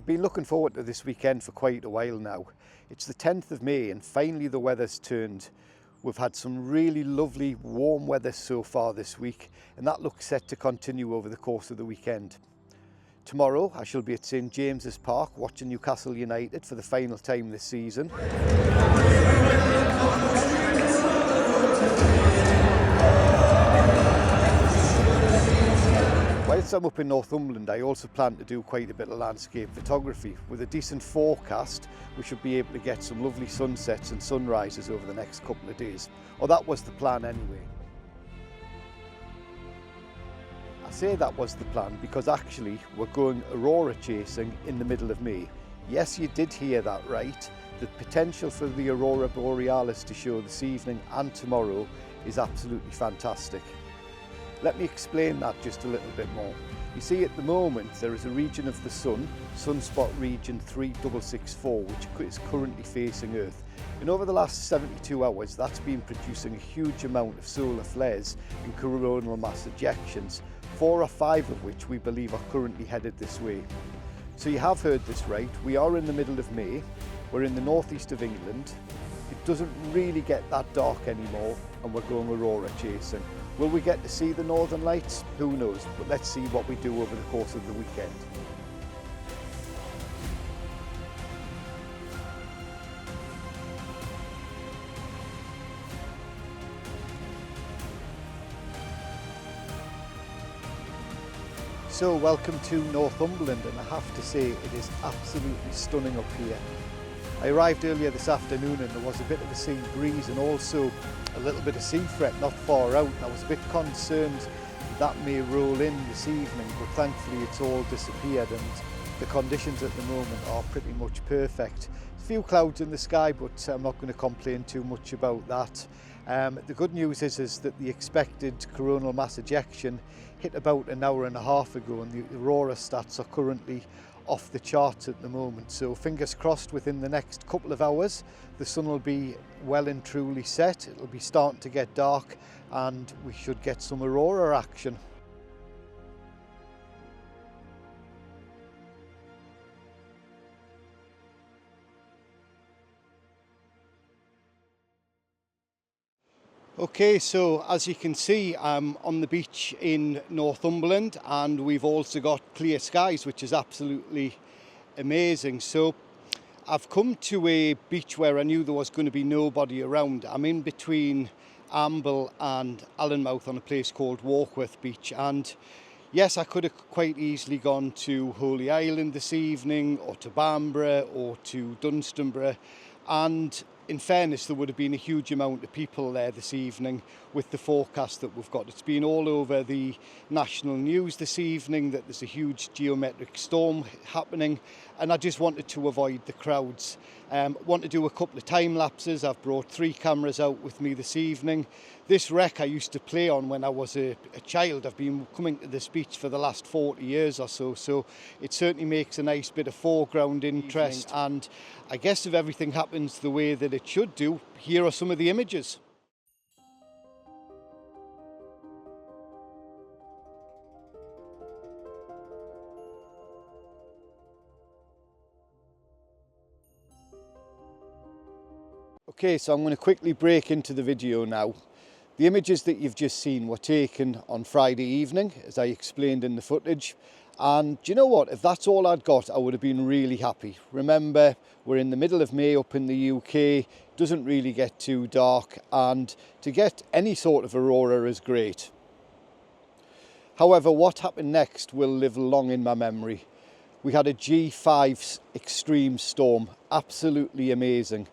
I've been looking forward to this weekend for quite a while now. It's the 10th of May and finally the weather's turned. We've had some really lovely warm weather so far this week, and that looks set to continue over the course of the weekend. Tomorrow I shall be at St James's Park watching Newcastle United for the final time this season. Whilst I'm up in Northumberland, I also plan to do quite a bit of landscape photography. With a decent forecast, we should be able to get some lovely sunsets and sunrises over the next couple of days. Or that was the plan anyway. I say that was the plan because actually we're going Aurora chasing in the middle of May. Yes, you did hear that right. The potential for the Aurora Borealis to show this evening and tomorrow is absolutely fantastic. Let me explain that just a little bit more. You see, at the moment there is a region of the sun, sunspot region 3664, which is currently facing Earth. And over the last 72 hours that's been producing a huge amount of solar flares and coronal mass ejections, 4 or 5 of which we believe are currently headed this way. So you have heard this right, we are in the middle of May, we're in the northeast of England, it doesn't really get that dark anymore and we're going Aurora chasing. Will we get to see the Northern Lights? Who knows, but let's see what we do over the course of the weekend. So welcome to Northumberland, and I have to say it is absolutely stunning up here. I arrived earlier this afternoon and there was a bit of a sea breeze and also a little bit of sea fret not far out. I was a bit concerned that may roll in this evening, but thankfully it's all disappeared and the conditions at the moment are pretty much perfect. A few clouds in the sky, but I'm not going to complain too much about that. The good news is that the expected coronal mass ejection hit about an hour and a half ago and the Aurora stats are currently off the charts at the moment, so fingers crossed within the next couple of hours the sun will be well and truly set, it'll be starting to get dark and we should get some Aurora action. Okay, so as you can see, I'm on the beach in Northumberland and we've also got clear skies, which is absolutely amazing. So I've come to a beach where I knew there was going to be nobody around. I'm in between Amble and Allenmouth on a place called Warkworth Beach, and yes, I could have quite easily gone to Holy Island this evening or to Bamborough or to Dunstanburgh, and in fairness, there would have been a huge amount of people there this evening with the forecast that we've got. It's been all over the national news this evening that there's a huge geometric storm happening, and I just wanted to avoid the crowds. Want to do a couple of time lapses. I've brought 3 cameras out with me this evening. This wreck I used to play on when I was a child. I've been coming to this beach for the last 40 years or so, so it certainly makes a nice bit of foreground interest. And I guess if everything happens the way that it should do, here are some of the images. Okay, so I'm going to quickly break into the video now. The images that you've just seen were taken on Friday evening, as I explained in the footage. And do you know what? If that's all I'd got, I would have been really happy. Remember, we're in the middle of May up in the UK, doesn't really get too dark, and to get any sort of aurora is great. However, what happened next will live long in my memory. We had a G5 extreme storm, absolutely amazing.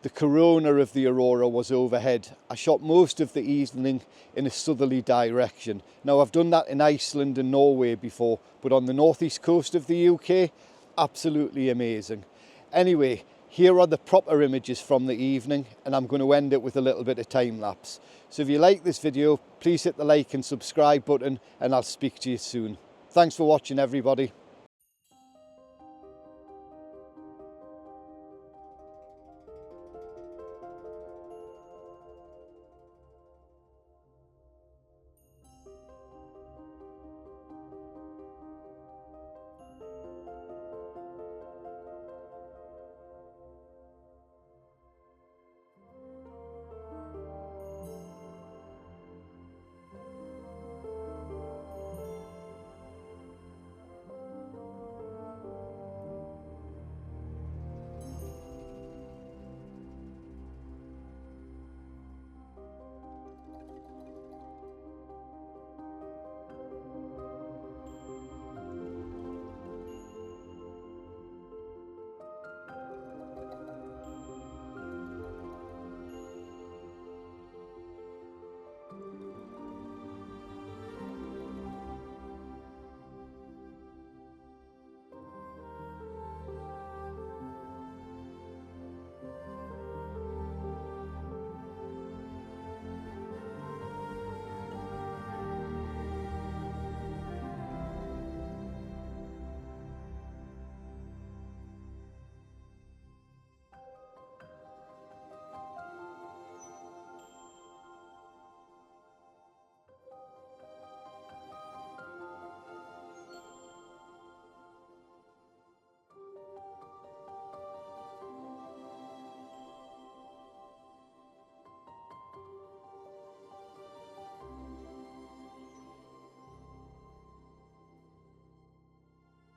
The corona of the Aurora was overhead. I shot most of the evening in a southerly direction. Now, I've done that in Iceland and Norway before, but on the northeast coast of the UK, absolutely amazing. Anyway, here are the proper images from the evening, and I'm going to end it with a little bit of time lapse. So if you like this video, please hit the like and subscribe button, and I'll speak to you soon. Thanks for watching, everybody.